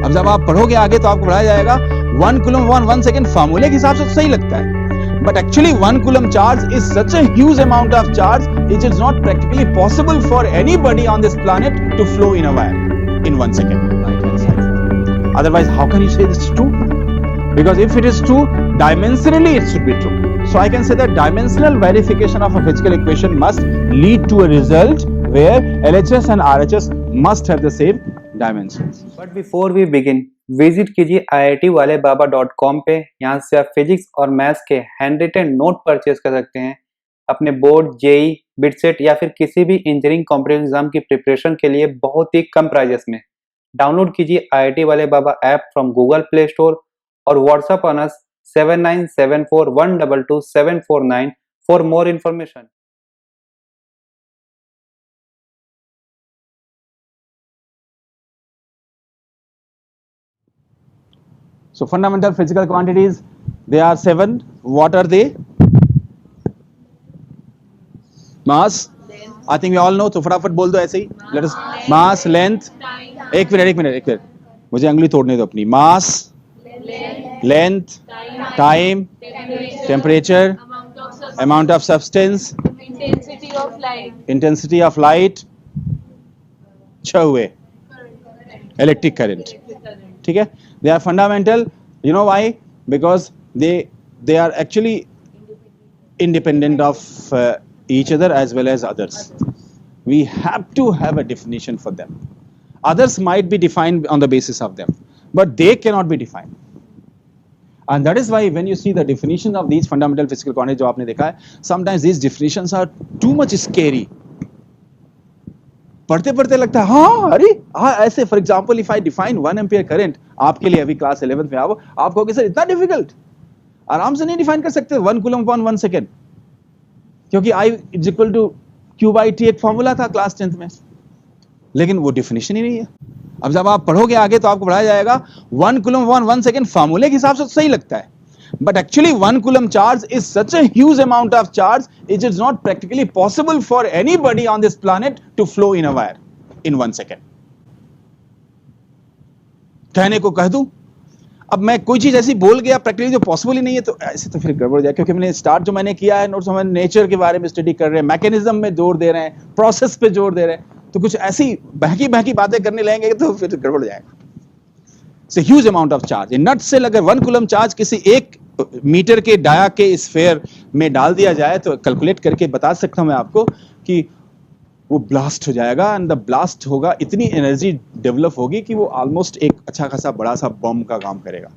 अब जब आप पढ़ोगे आगे तो आपको पढ़ाया जाएगा 1 कूलम 1 सेकेंड फार्मूले के हिसाब से तो सही लगता है, but actually 1 coulomb charge is such a huge amount of charge it is not practically possible for anybody on this planet to flow in a wire in 1 second. Otherwise, how can you say this is true? Because if it is true, dimensionally it should be true. So I can say that dimensional verification of a physical equation must lead to a result where LHS and RHS must have the same dimensions. But before we begin, visit कीजिए iitwalebaba.com पे. यहाँ से आप physics और maths के hand written note purchase कर सकते हैं अपने बोर्ड, जेई, बिटसेट या फिर किसी भी इंजीनियरिंग कॉम्पिटिटिव एग्जाम की प्रिपरेशन के लिए बहुत ही कम प्राइजेस में. डाउनलोड कीजिए IIT वाले बाबा app from Google Play Store और WhatsApp on us 7974122749 for more information. So fundamental physical quantities, they are 7. What are they? Mass. I think we all know. तो फटाफट बोल दो ऐसे ही. Let us. Mass, length. एक minute. मुझे अंगुली तोड़ने दो अपनी. Mass, length, time, temperature, amount of substance, intensity of light, छह हुए. Electric current. ठीक है? They are fundamental. You know why? Because they are actually independent of each other as well as others. We have to have a definition for them. Others might be defined on the basis of them, but they cannot be defined. And that is why when you see the definition of these fundamental physical quantities, जो आपने देखा है, sometimes these definitions are too much scary. पढ़ते लगता है हाँ अरे हाँ ऐसे. For example if I define 1 ampere current आपके लिए अभी क्लास 11th में आओ, आप कहोगे सर इतना डिफिकल्ट, आराम से नहीं डिफाइन कर सकते 1 कूलम 1 सेकेंड, क्योंकि I is equal to Q/T एक फॉर्मूला था क्लास 10th में, लेकिन वो डिफिनेशन ही नहीं है. अब जब आप पढ़ोगे आगे तो आपको पढ़ाया जाएगा 1 कूलम 1 सेकेंड फार्मूले के हिसाब से तो सही लगता है, but actually 1 coulomb charge is such a huge amount of charge it is not practically possible for anybody on this planet to flow in a wire in 1 second. कहने को कह दूं, अब मैं कोई चीज ऐसी बोल गया प्रैक्टिकली जो पॉसिबल ही नहीं है तो ऐसे तो फिर गड़बड़ जाए, क्योंकि मैंने स्टार्ट जो मैंने किया है नोट्स में नेचर के बारे में स्टडी कर रहे हैं, मैकेनिज्म में जोर दे रहे हैं, प्रोसेस पे जोर दे रहे हैं, तो कुछ ऐसी बहकी बातें करने लगेंगे तो फिर गड़बड़ जाएगा. It's a huge amount of charge. In nutshell, अगर 1 कूलम चार्ज किसी 1 मीटर के डाया के स्फीयर में डाल दिया जाए तो कैलकुलेट करके बता सकता हूं मैं आपको कि वो ब्लास्ट हो जाएगा, एंड द ब्लास्ट होगा, इतनी एनर्जी डेवलप होगी कि वो ऑलमोस्ट एक अच्छा खासा बड़ा सा बम का काम करेगा,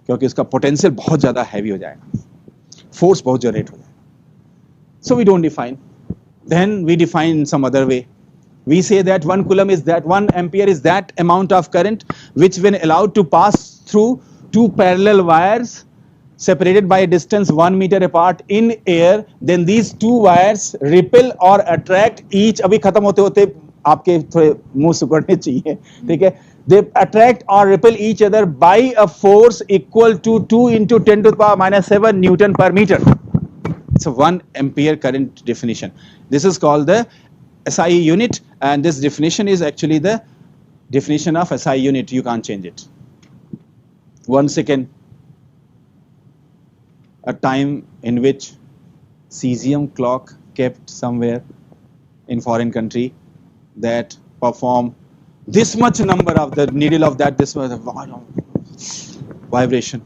क्योंकि उसका पोटेंशियल बहुत ज्यादा हैवी हो जाएगा, फोर्स बहुत जनरेट हो जाएगा. So we don't define, then we define some other way. We say that 1 coulomb is that 1 ampere is that amount of current which when allowed to pass through 2 parallel wires separated by a distance 1 meter apart in air, then these 2 wires repel or attract each. अभी खत्म होते होते आपके थोड़े मुंह सुकड़ने चाहिए, ठीक है? They attract or repel each other by a force equal to 2 into 10 to the power minus 7 Newton per meter. It's a 1 ampere current definition. This is called the SI unit, and this definition is actually the definition of SI unit. You can't change it. 1 second, a time in which cesium clock kept somewhere in foreign country that perform this much number of the needle of that, this was vibration.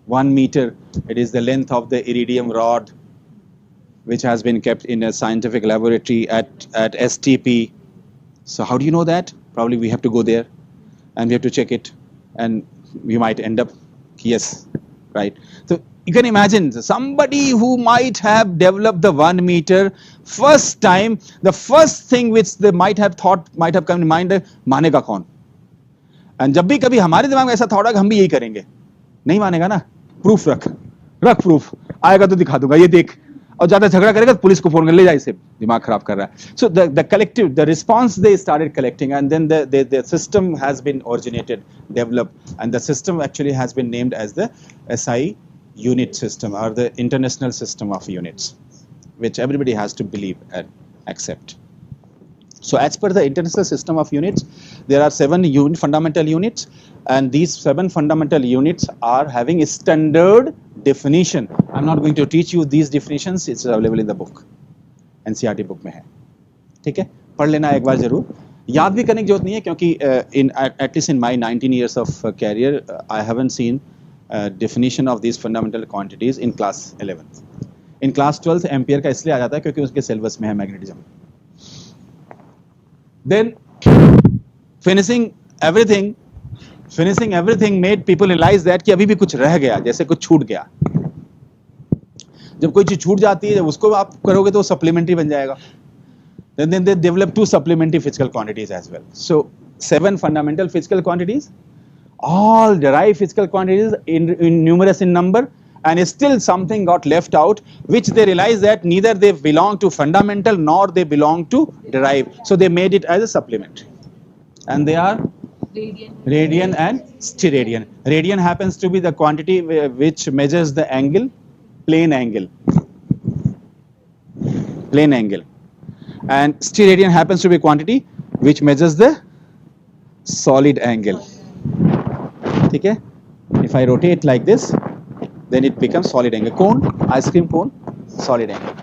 1 meter, it is the length of the iridium rod which has been kept in a scientific laboratory at STP. So how do you know that? Probably we have to go there and we have to check it, and we might end up, yes, right? So you can imagine somebody who might have developed the 1 meter first time, the first thing which they might have thought, might have come in mind, मानेगा कौन? And जब भी कभी हमारे दिमाग में ऐसा thought आएगा हम भी यही करेंगे, नहीं मानेगा ना, प्रूफ रख प्रूफ, आएगा तो दिखा दूंगा, ये देख, और ज्यादा झगड़ा करेगा तो पुलिस को फोन कर ले जाए, इसे दिमाग खराब कर रहा है. So the collective, the response they started collecting, and then the system has been originated, developed, and the system actually has been named as the SI unit system, or the international system of units, which everybody has to believe and accept. So as per the international system of units, there are 7 fundamental units, and these 7 fundamental units are having a standard definition. I'm not going to teach you these definitions, it's available in the book, NCERT book में है, ठीक है, पढ़ लेना एक बार जरूर, याद भी करने की जरूरत नहीं है क्योंकि at least in my 19 years of career, I haven't seen definition of these fundamental quantities in class 11th. In class 12th ampere का इसलिए आ जाता है क्योंकि उसके सिलेबस में है magnetism. Then finishing everything made people realize that कि अभी भी कुछ रह गया, जैसे कुछ छूट गया. जब कोई चीज छूट जाती है, जब उसको आप करोगे तो सप्लीमेंट्री बन जाएगा. Then they develop 2 supplementary physical quantities as well. So 7 fundamental physical quantities, all derived physical quantities in numerous in number, and still something got left out, which they realized that neither they belong to fundamental nor they belong to derived. So they made it as a supplementary, and they are radian and steradian. Radian happens to be the quantity which measures the angle, plane angle, and steradian happens to be a quantity which measures the solid angle. ठीक है? If I rotate like this, then it becomes solid angle. Cone, ice cream cone, solid angle.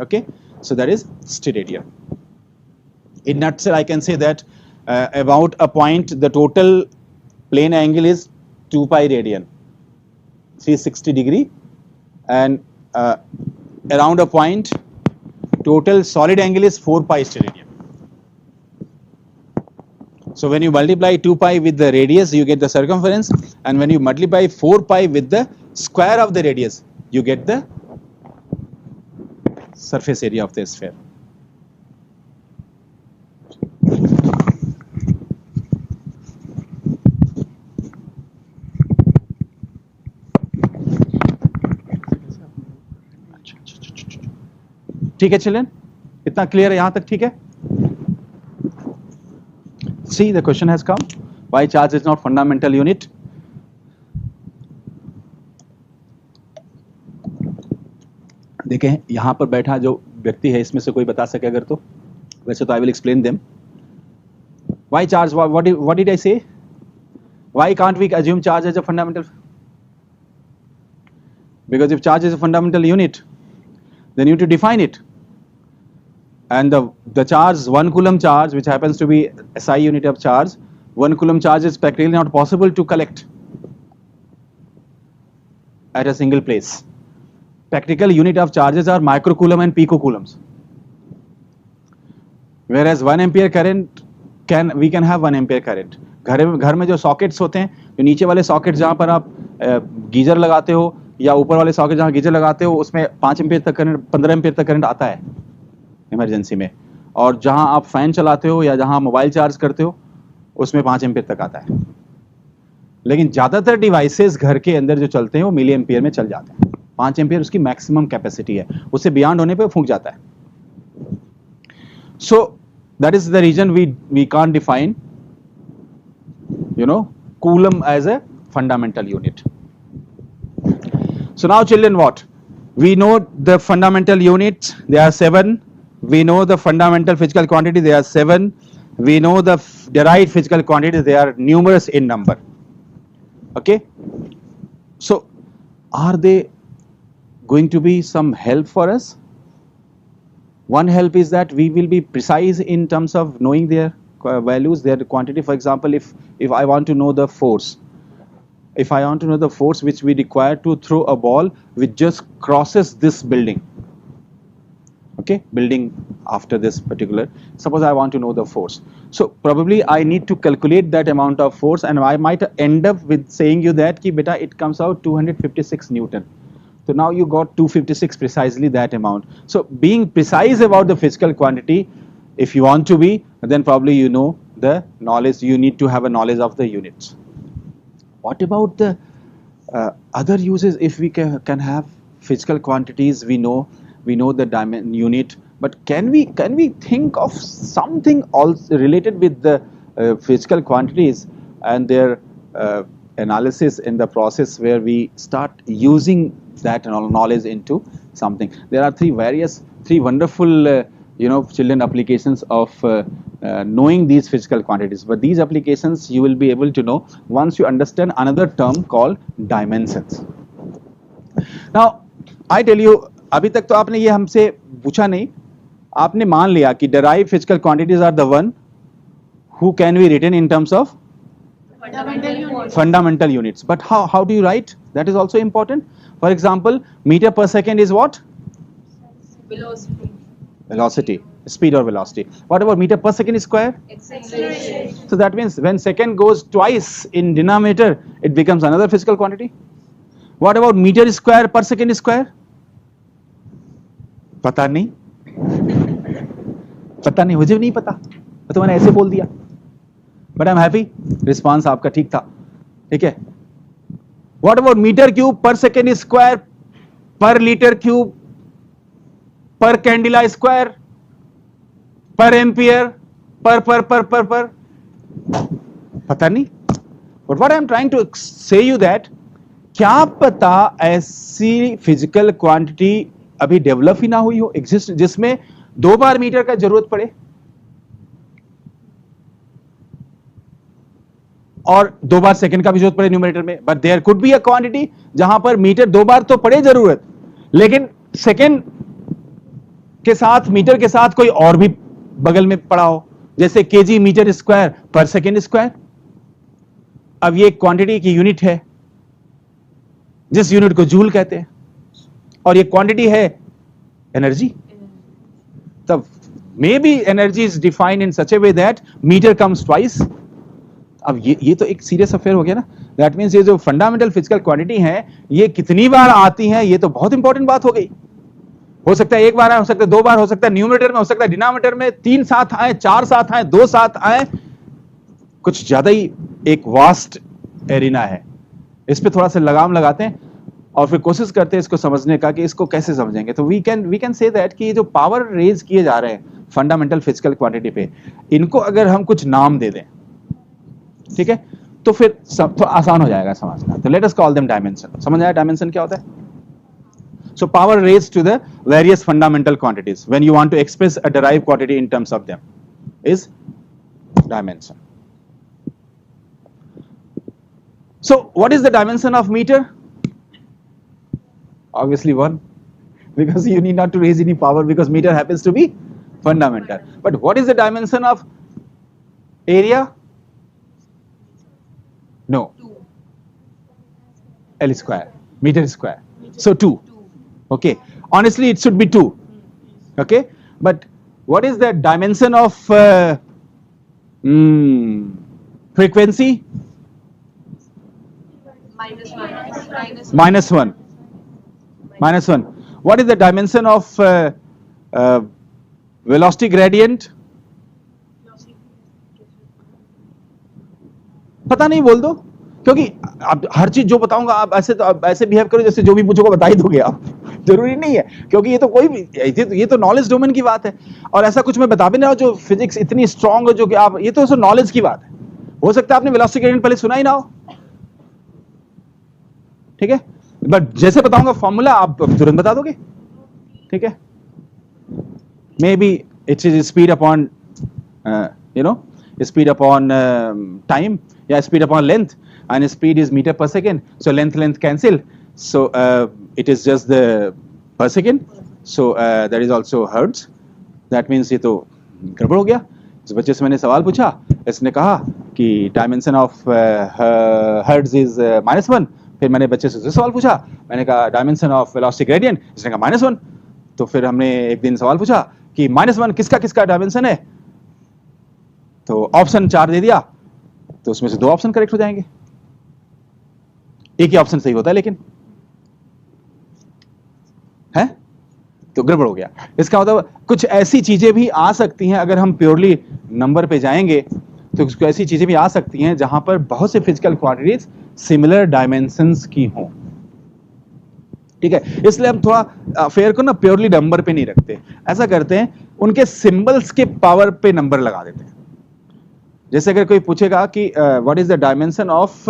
Okay, so that is steradian. In nutshell, I can say that about a point, the total plane angle is 2 pi radian, 360 degree, and around a point, total solid angle is 4 pi steradian. So when you multiply 2 pi with the radius, you get the circumference, and when you multiply 4 pi with the square of the radius, you get the surface area of the sphere. ठीक है children, इतना clear है यहाँ तक? ठीक है. See, the question has come. Why charge is not fundamental unit? देखें यहाँ पर बैठा जो व्यक्ति है, इसमें से कोई बता सके अगर तो, वैसे तो I will explain them. Why charge? What did I say? Why can't we assume charge as a fundamental? Because if charge is a fundamental unit, then you need to define it. And the charge, 1 coulomb charge, which happens to be SI unit of charge, 1 coulomb charge is practically not possible to collect at a single place. Practical unit of charges are microcoulomb and picocoulombs. Whereas 1 ampere current we can have 1 ampere current. घर में जो sockets होते हैं, जो नीचे वाले socket जहाँ पर आप गीजर लगाते हो, या ऊपर वाले सॉकेट जहाँ गीजर लगाते हो, उसमें 5 एम्पियर तक करंट, 15 एम्पियर तक करंट आता है इमरजेंसी में. और जहां आप फैन चलाते हो या जहां मोबाइल चार्ज करते हो, उसमें 5 एम्पियर तक आता है. लेकिन ज्यादातर डिवाइसेस घर के अंदर जो चलते हैं वो मिली एम्पियर में चल जाते हैं. 5 एम्पियर उसकी मैक्सिमम कैपेसिटी है, उससे बियॉन्ड होने पे फूंक जाता है. So that is the reason we can't define coulomb as a fundamental unit. So now children, what? We know the fundamental units, they are 7. We know the fundamental physical quantity, they are 7. We know the derived physical quantities, they are numerous in number. Okay? So are they going to be some help for us? One help is that we will be precise in terms of knowing their values, their quantity. For example, if I want to know the force, if I want to know the force which we require to throw a ball which just crosses this building, okay, building after this particular, suppose I want to know the force. So probably I need to calculate that amount of force, and I might end up with saying you that ki beta it comes out 256 Newton. So now you got 256, precisely that amount. So being precise about the physical quantity, if you want to be, then probably you know the knowledge, you need to have a knowledge of the units. What about the other uses? If we can have physical quantities, we know the unit, but can we think of something also related with the physical quantities and their analysis in the process where we start using that knowledge into something? There are three wonderful you know, children, applications of knowing these physical quantities, but these applications you will be able to know once you understand another term called dimensions. Now I tell you, अभी तक तो आपने ये हमसे पूछा नहीं, आपने मान लिया कि derived physical quantities are the one who can be written in terms of fundamental units. But how do you write? That is also important. For example, meter per second is what? Velocity, speed or velocity. What about meter per second square? Acceleration. So that means when second goes twice in denominator, it becomes another physical quantity. What about meter square per second square? पता नहीं, पता नहीं, मुझे भी नहीं पता, तो मैंने ऐसे बोल दिया, but I am happy, response आपका ठीक था, ठीक है. What about meter cube per second square per liter cube per candela square per ampere per पता नहीं. But what I am trying to say you that क्या पता ऐसी फिजिकल क्वांटिटी अभी डेवलप ही ना हुई हो, एग्जिस्ट, जिसमें 2 बार मीटर का जरूरत पड़े और 2 बार सेकंड का भी जरूरत पड़े न्यूमरेटर में. But there could be a quantity जहां पर मीटर 2 बार तो पड़े जरूरत, लेकिन सेकंड के साथ, मीटर के साथ कोई और भी बगल में पड़ा हो, जैसे केजी मीटर स्क्वायर पर सेकंड स्क्वायर. अब ये क्वांटिटी की यूनिट है जिस यूनिट को जूल कहते हैं, और ये क्वांटिटी है एनर्जी. तब maybe energy is defined in such a way that metre comes twice. अब ये तो एक सीरियस अफेयर हो गया ना. दैट मीन्स ये जो फंडामेंटल फिजिकल क्वांटिटी है ये कितनी बार आती है, ये तो बहुत इंपॉर्टेंट बात हो गई. हो सकता है 1 बार आए, हो सकता है 2 बार, हो सकता है न्यूमरेटर में, हो सकता है डिनोमिनेटर में 3 साथ आए, 4 साथ आए, 2 साथ आए. कुछ ज्यादा ही एक वास्ट एरिना है. इस पे थोड़ा सा लगाम लगाते हैं और फिर कोशिश करते हैं इसको समझने का कि इसको कैसे समझेंगे. तो वी कैन से दैट कि ये जो पावर रेज किए जा रहे हैं फंडामेंटल फिजिकल क्वांटिटी पे, इनको अगर हम कुछ नाम दे दें, ठीक है, तो फिर सब तो आसान हो जाएगा समझना. तो let us call them dimension. समझ आया डायमेंशन क्या होता है? So power raise to the various fundamental quantities when you want to express a derived quantity in terms of them is dimension. So what is the dimension of meter? Obviously 1, because you need not to raise any power because meter happens to be fundamental. But what is the dimension of area? No. 2. L square, meter square. So 2. Okay. Honestly, it should be 2. Okay. But what is the dimension of frequency? Minus 1. Minus 1. What is the dimension of velocity gradient? पता नहीं, बोल दो, क्योंकि आप हर चीज जो बताऊंगा आप ऐसे बिहेव करो जैसे जो भी पूछोगे बता ही दोगे आप. जरूरी नहीं है, क्योंकि ये तो कोई भी, ये तो नॉलेज डोमेन की बात है. और ऐसा कुछ मैं बता भी नहीं रहा जो फिजिक्स इतनी स्ट्रांग हो जो कि आप, ये तो नॉलेज की बात है. हो सकता है आपने वेलोसिटी ग्रेडियंट पहले सुना ही ना हो, ठीक है, बट जैसे बताऊंगा फॉर्मूला आप तुरंत बता दोगे, ठीक है. Maybe it is speed upon speed upon time या speed upon length, and speed is metre per second, so length cancel, so it is just the per second, so that is also hertz. That means ये तो गड़बड़ हो गया. इस बच्चे से मैंने सवाल पूछा, इसने कहा कि डायमेंशन ऑफ हर्ट्ज इज -1. फिर मैंने बच्चे से सवाल पूछा, मैंने कहा डायमेंशन ऑफ वेलोसिटी ग्रेडियंट, इसने कहा -1. तो फिर हमने एक दिन सवाल पूछा कि -1 किसका किसका डायमेंशन है, तो ऑप्शन 4 दे दिया, तो उसमें से 2 ऑप्शन करेक्ट हो जाएंगे. एक ही ऑप्शन सही होता है लेकिन है, तो गड़बड़ हो गया. इसका मतलब कुछ ऐसी चीजें भी आ सकती हैं, अगर हम प्योरली नंबर पे जाएंगे तो कुछ ऐसी चीजें भी आ सकती हैं जहां पर बहुत से फिजिकल क्वांटिटीज सिमिलर डायमेंशंस की हों, ठीक है. इसलिए हम थोड़ा अफेयर को ना प्योरली नंबर पे नहीं रखते, ऐसा करते हैं उनके सिंबल्स के पावर पे नंबर लगा देते हैं. जैसे अगर कोई पूछेगा कि what is the dimension of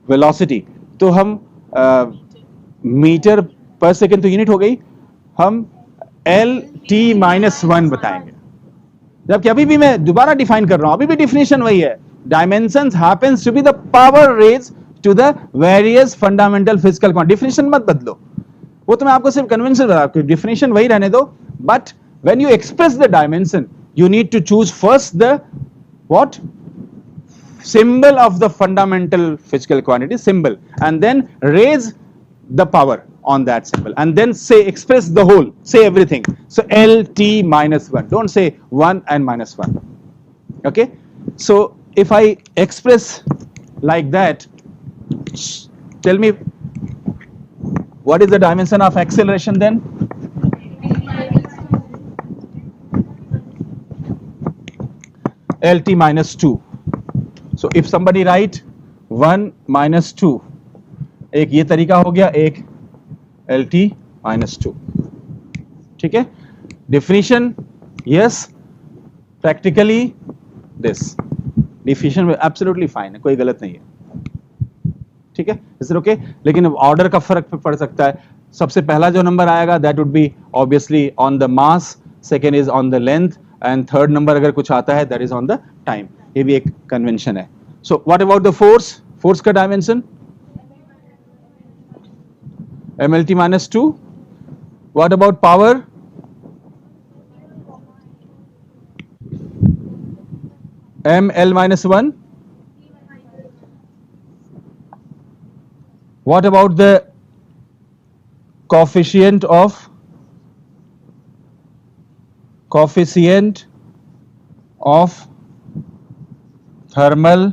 velocity, तो हम मीटर पर सेकेंड तो यूनिट हो गई, हम एल टी माइनस 1 बताएंगे, जबकि अभी भी मैं दोबारा डिफाइन कर रहा हूं, अभी भी डिफिनेशन वही है, dimensions happens to be the power raise to the various fundamental physical quantity. Definition मत बदलो, वो तो मैं आपको सिर्फ कन्वेंशन बता, डिफिनेशन वही रहने दो, but when you express the dimension you need to choose first the what symbol of the fundamental physical quantity symbol, and then raise the power on that symbol, and then say express the whole, say everything. So lt minus 1, don't say 1 and minus 1. Okay, so if I express like that, tell me what is the dimension of acceleration then? lt minus 2. So if somebody write 1 minus 2, एक ये तरीका हो गया, एक lt minus 2, ठीक है। Definition yes, practically this definition absolutely fine है, कोई गलत नहीं है, ठीक है, इज इट ओके। लेकिन ऑर्डर का फर्क पड़ सकता है, सबसे पहला जो नंबर आएगा that would be obviously on the mass, second is on the length, and third number अगर कुछ आता है that is on the time, ये भी एक कन्वेंशन है। So what about the force, force का dimension mlt minus 2. What about power? ml minus 1. What about the coefficient of thermal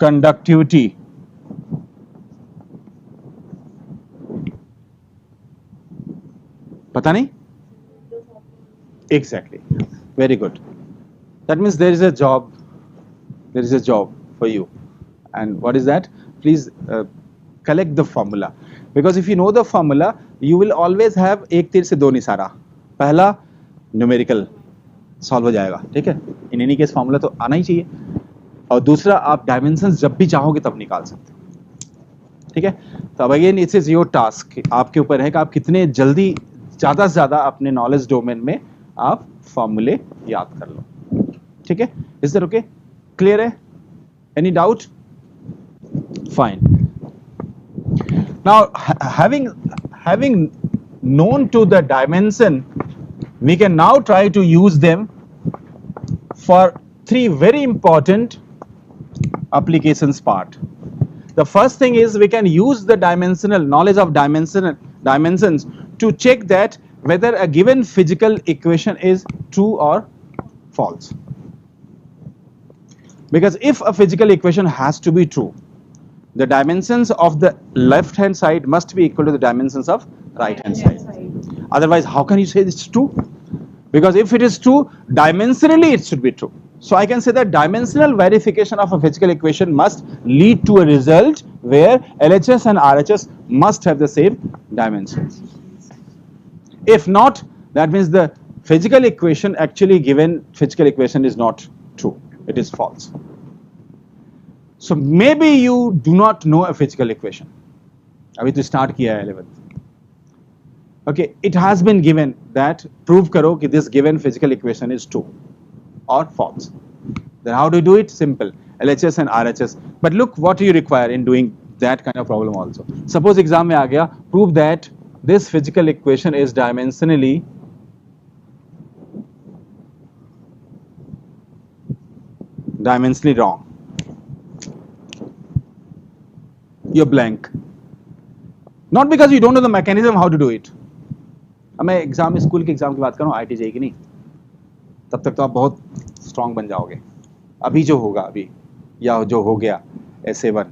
conductivity? पता नहीं? Exactly. Very good. That means there is a job. There is a job for you. And what is that? Please collect the formula. Because if you know the formula, you will always have एक तीर से दो निशाना. पहला numerical solve हो जाएगा, ठीक है? इन एनी केस फॉर्मूला तो आना ही चाहिए, और दूसरा आप डायमेंशंस जब भी चाहोगे तब निकाल सकते हो, ठीक है? तो अब again it's is your task, आपके ऊपर है कि आप कितने जल्दी ज्यादा से ज्यादा अपने नॉलेज डोमेन में आप फॉर्मूले याद कर लो, ठीक है? Is that okay? क्लियर है? Any doubt? Fine. Now having known to the dimension, we can now try to use them for three very important applications part. The first thing is we can use the dimensional knowledge of dimensions to check that whether a given physical equation is true or false. Because if a physical equation has to be true, the dimensions of the left hand side must be equal to the dimensions of right hand side. Otherwise, how can you say it's true? Because if it is true, dimensionally it should be true. So I can say that dimensional verification of a physical equation must lead to a result where LHS and RHS must have the same dimensions. If not, that means the physical equation, actually given physical equation, is not true. It is false. So maybe you do not know a physical equation. अभी तो start किया है 11th. Okay, it has been given that prove करो कि this given physical equation is true or false. Then how do you do it? Simple. LHS and RHS. But look what you require in doing that kind of problem also. Suppose exam में आ गया, prove that this physical equation is dimensionally wrong. You're blank. Not because you don't know the mechanism how to do it. अब मैं exam, school के exam की बात करूँ, IIT JEE की नहीं, तब तक तो आप बहुत स्ट्रांग बन जाओगे. अभी जो होगा अभी या जो हो गया SA1,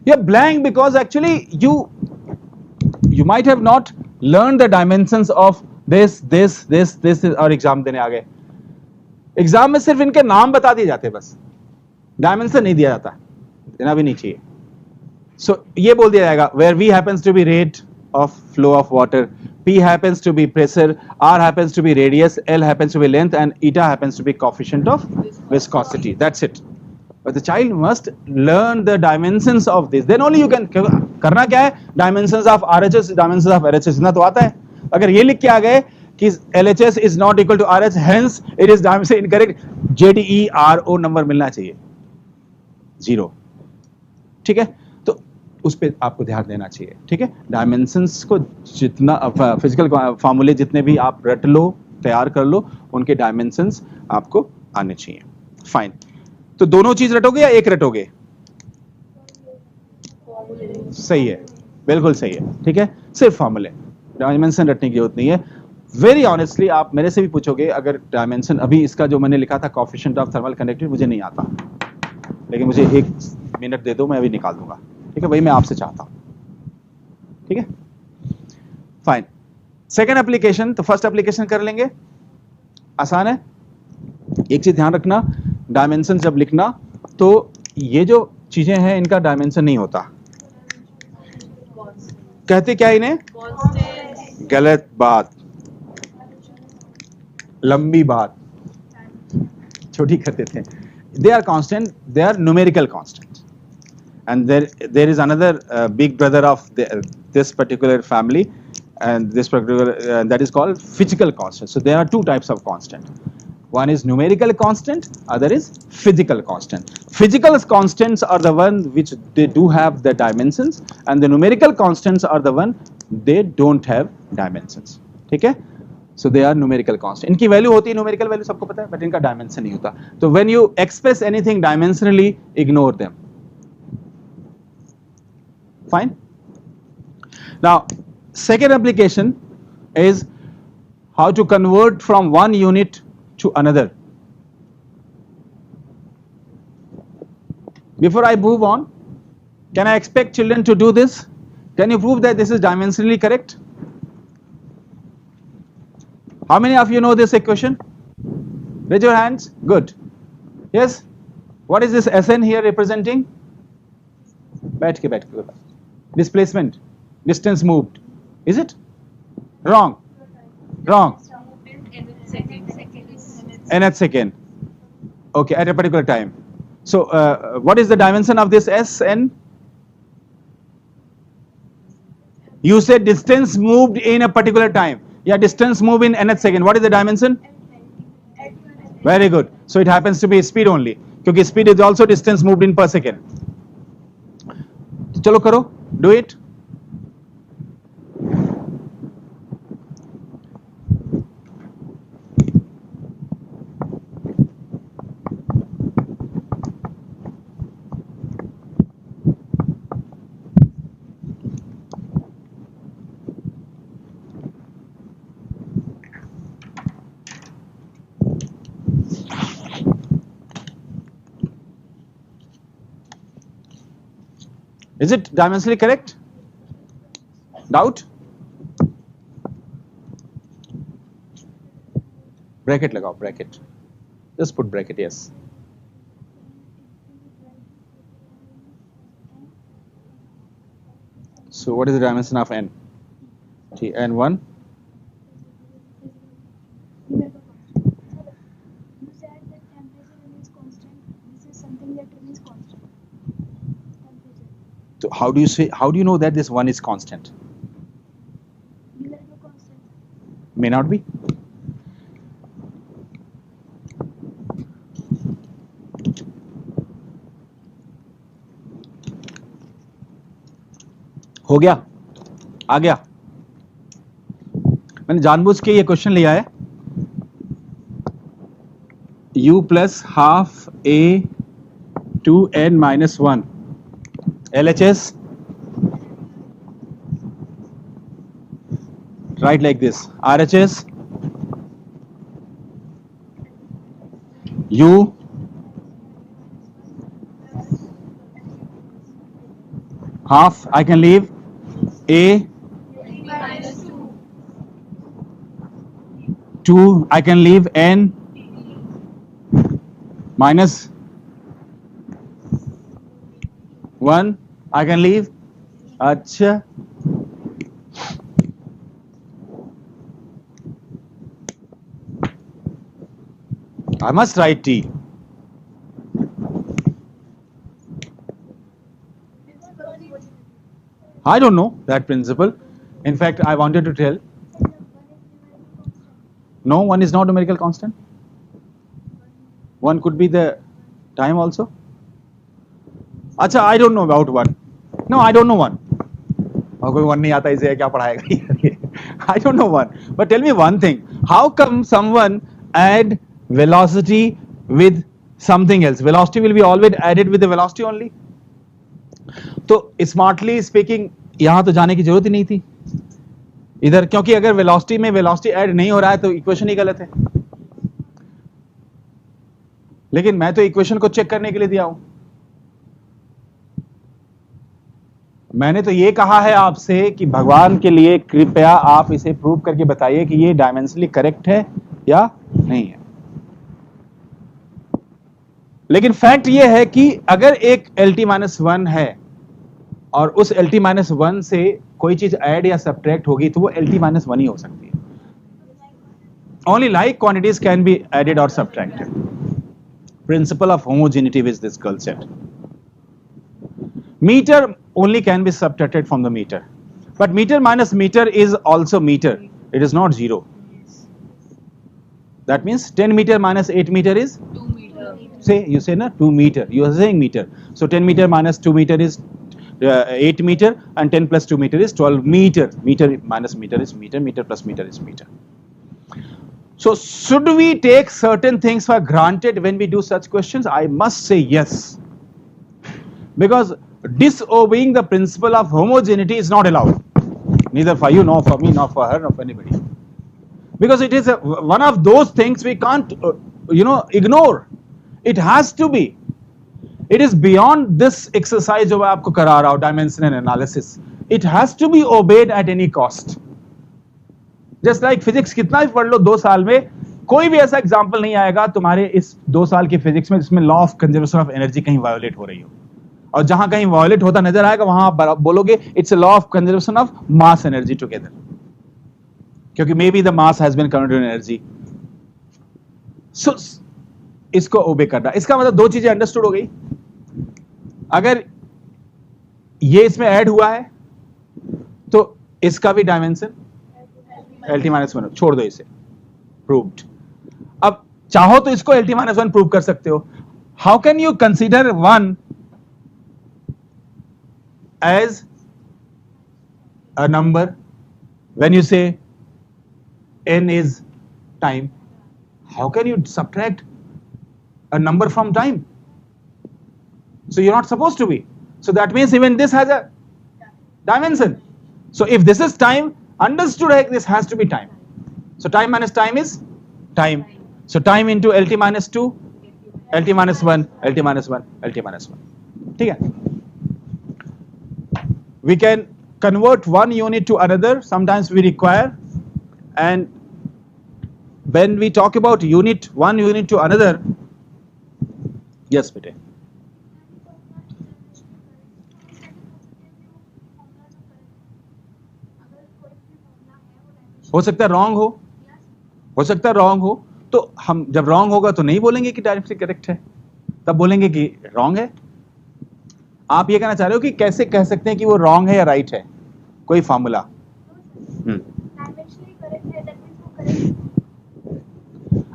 you're blank because actually you might have not learned the dimensions of this और एग्जाम देने आ गए. एग्जाम में सिर्फ इनके नाम बता दिए जाते हैं, बस डायमेंशन नहीं दिया जाता, देना भी नहीं चाहिए. So ये बोल दिया जाएगा where V happens to be rate of flow of water, P happens to be pressure, R happens to be radius, L happens to be length, and eta happens to be coefficient of viscosity. That's it. But the child must learn the dimensions of this. Then only you can. करना क्या है? Dimensions of RHS, dimensions of LHS, इतना तो आता है. अगर ये लिख के आ गए कि LHS is not equal to RH, hence it is dimension incorrect, JDERO number मिलना चाहिए, 0। ठीक है, तो उस पर आपको ध्यान देना चाहिए। ठीक है, डायमेंशंस को जितना फिजिकल फॉर्मूले जितने भी आप रट लो, तैयार कर लो, उनके डायमेंशंस आपको आने चाहिए। फाइन, तो दोनों चीज रटोगे या एक रटोगे? सही है, बिल्कुल सही है। ठीक है, सिर्फ फॉर्मूले, डायमेंशन रटने की जरूरत नहीं है। वेरी ऑनेस्टली आप मेरे से भी पूछोगे, अगर डायमेंशन अभी इसका जो मैंने लिखा था कोएफिशिएंट ऑफ थर्मल कंडक्टिविटी, मुझे नहीं आता, लेकिन मुझे 1 मिनट दे दो, मैं अभी निकाल दूंगा। ठीक है, वही मैं आपसे चाहता हूं। ठीक है, फाइन। सेकेंड एप्लीकेशन, तो फर्स्ट एप्लीकेशन कर लेंगे, आसान है। एक चीज ध्यान रखना, डायमेंशन जब लिखना तो ये जो चीजें हैं इनका डायमेंशन नहीं होता। कहते क्या इन्हें? गलत बात, लंबी बात, छोटी करते थे। They are constant, they are numerical constant, and there is another big brother of this particular family, and this particular that is called physical constant. So there are two types of constant. One is numerical constant, other is physical constant. Physical constants are the one which they do have the dimensions, and the numerical constants are the one they don't have dimensions. ठीक है, so they are numerical constant. इनकी value होती है numerical value, सबको पता है, but इनका dimension नहीं होता। तो when you express anything dimensionally, ignore them. Fine. Now, second application is how to convert from one unit to another. Before I move on, can I expect children to do this? Can you prove that this is dimensionally correct? How many of you know this equation? Raise your hands. Good. Yes? What is this Sn here representing? बैठ के displacement, distance moved. Is it? Wrong. Wrong. Nth second. Okay, at a particular time. So what is the dimension of this Sn? You said distance moved in a particular time. Yeah, distance moved in nth second. What is the dimension? Very good. So it happens to be speed only, क्योंकि speed is also distance moved in per second. चलो करो, do it. Is it dimensionally correct? Doubt? Bracket लगाओ, bracket. Just put bracket, yes. So what is the dimension of n? T n1. You said that temperature remains constant. This is something that remains constant. Temperature. So how do you say? How do you know that this one is constant? Numerical constant. May not be. हो गया, आ गया। मैंने जानबूझ के ये question लिया है। u plus half a 2n minus 1 LHS, write like this, RHS u half, I can leave a 2, I can leave n minus 1, I can leave. अच्छा, I must write T. I don't know that principle. In fact, I wanted to tell. No, 1 is not numerical constant. 1 could be the time also. अच्छा, I don't know about 1. No, I don't know 1. और कोई 1 नहीं आता, इसे क्या पढ़ाएगा? I don't know 1. But tell me one thing. How come someone add velocity with something else? Velocity will be always added with the velocity only. तो smartly speaking, यहाँ तो जाने की जरूरत ही नहीं थी इधर, क्योंकि अगर वेलोसिटी में वेलोसिटी ऐड नहीं हो रहा है तो इक्वेशन ही गलत है। लेकिन मैं तो इक्वेशन को चेक करने के लिए दिया हूं। मैंने तो ये कहा है आपसे कि भगवान के लिए कृपया आप इसे प्रूव करके बताइए कि ये डायमेंशनली करेक्ट है या नहीं है। लेकिन फैक्ट ये है कि अगर एक LT-1 है और उस LT-1 से कोई चीज ऐड या सब्ट्रैक्ट होगी तो वो LT-1 ही हो सकती है। Only like quantities can be added or subtracted. Principle of homogeneity is this girl said. Meter only can be subtracted from the meter, but meter minus meter is also meter. It is not 0. That means 10 meter minus 8 meter is 2 meter. say, you say na 2 meter, you are saying meter. So 10 meter minus 2 meter is 8 meter, and 10 plus 2 meter is 12 meter. Meter minus meter is meter, meter plus meter is meter. So should we take certain things for granted when we do such questions? I must say yes, because disobeying the principle of homogeneity is not allowed, neither for you, nor for me, nor for her, nor for anybody, because it is one of those things we can't ignore. It has to be. It is beyond this exercise जो मैं आपको करा रहा हूं, dimensional analysis. It has to be obeyed at any cost. Just like physics, कितना भी पढ़ लो 2 साल में, कोई भी ऐसा एग्जाम्पल नहीं आएगा तुम्हारे इस 2 साल की फिजिक्स में जिसमें law of conservation of energy कहीं वायोलेट हो रही हो, और जहां कहीं वायोलेट होता नजर आएगा वहां आप बोलोगे it's a law of conservation of mass energy together, क्योंकि maybe the mass has been converted to energy. So इसको ओबे करना, इसका मतलब 2 चीजें अंडरस्टूड हो गई. अगर ये इसमें ऐड हुआ है तो इसका भी डायमेंशन LT-1, छोड़ दो इसे, प्रूव्ड. अब चाहो तो इसको LT-1 प्रूव कर सकते हो. How can you consider 1 as a number when you say n is time? How can you subtract a number from time? So you're not supposed to be. So that means even this has a dimension. So if this is time, understood like this has to be time. So time minus time is time. So time into LT-2, LT-1, LT-1, LT-1. ठीक है? We can convert one unit to another. Sometimes we require, and when we talk about one unit to another, yes, bete. हो सकता है wrong हो सकता है wrong हो, तो हम जब रॉन्ग होगा तो नहीं बोलेंगे कि डायरेक्टली करेक्ट है, तब बोलेंगे कि रॉन्ग है. आप ये कहना चाह रहे हो कि कैसे कह सकते हैं कि वो रॉन्ग है या राइट है? कोई फॉर्मूला?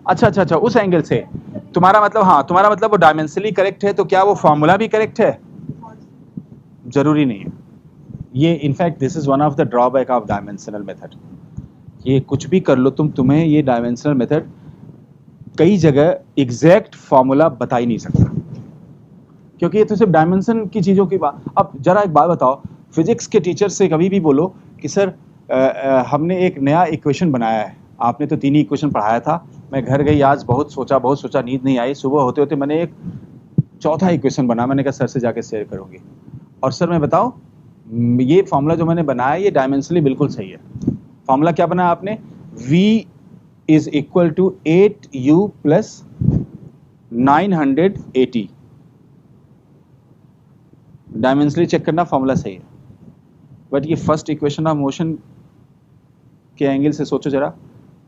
अच्छा, उस एंगल से तुम्हारा मतलब, हाँ, तुम्हारा मतलब वो डायमेंशनली करेक्ट है, तो क्या वो फॉर्मूला भी करेक्ट है? जरूरी नहीं है. ये in fact this is one of the drawback of dimensional method. ये कुछ भी कर लो तुम्हें ये डायमेंशनल मेथड कई जगह एग्जैक्ट फॉर्मूला बता ही नहीं सकता, क्योंकि ये तो सिर्फ डायमेंशन की चीज़ों की बात. अब जरा एक बात बताओ, फिजिक्स के टीचर से कभी भी बोलो कि सर हमने एक नया इक्वेशन बनाया है. आपने तो 3 ही इक्वेशन पढ़ाया था, मैं घर गई आज बहुत सोचा, नींद नहीं आई, सुबह होते होते मैंने एक 4था इक्वेशन बना. मैंने कहा सर से जाके शेयर करूँगी, और सर मैं बताऊँ ये फॉर्मूला जो मैंने बनाया ये डायमेंशनली बिल्कुल सही है. फॉर्मूला क्या बनाया आपने? V is equal to 8u plus 980. Dimensionally check करना, फॉर्मूला सही है. बट ये फर्स्ट इक्वेशन ऑफ मोशन के एंगल से सोचो जरा,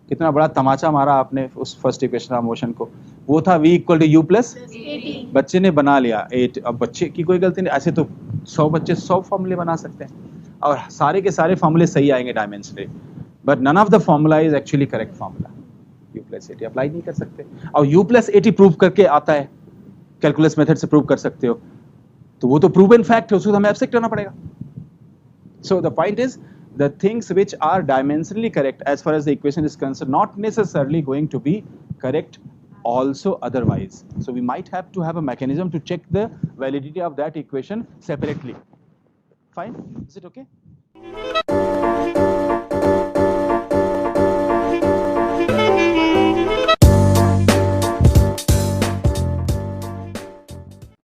कितना बड़ा तमाचा मारा आपने उस फर्स्ट इक्वेशन ऑफ मोशन को. वो था v equal to u plus 80. बच्चे ने बना लिया 8. अब बच्चे की कोई गलती नहीं, ऐसे तो 100 बच्चे 100 फॉर्मूले बना सकते हैं, और सारे के सारे फॉर्मूले सही आएंगे dimensionally, but none of the formula is actually correct formula. u plus 80 apply नहीं कर सकते, और u plus 80 प्रूव करके आता है, कैलकुलस मेथड से प्रूव कर सकते हो, तो वो तो प्रूवन फैक्ट है, उसको हमें एक्सेप्ट करना पड़ेगा. So the point is, the things which are dimensionally correct as far as the equation is concerned, not necessarily going to be correct also otherwise. So we might have to have a mechanism to check the validity of that equation separately. Fine? Is it okay?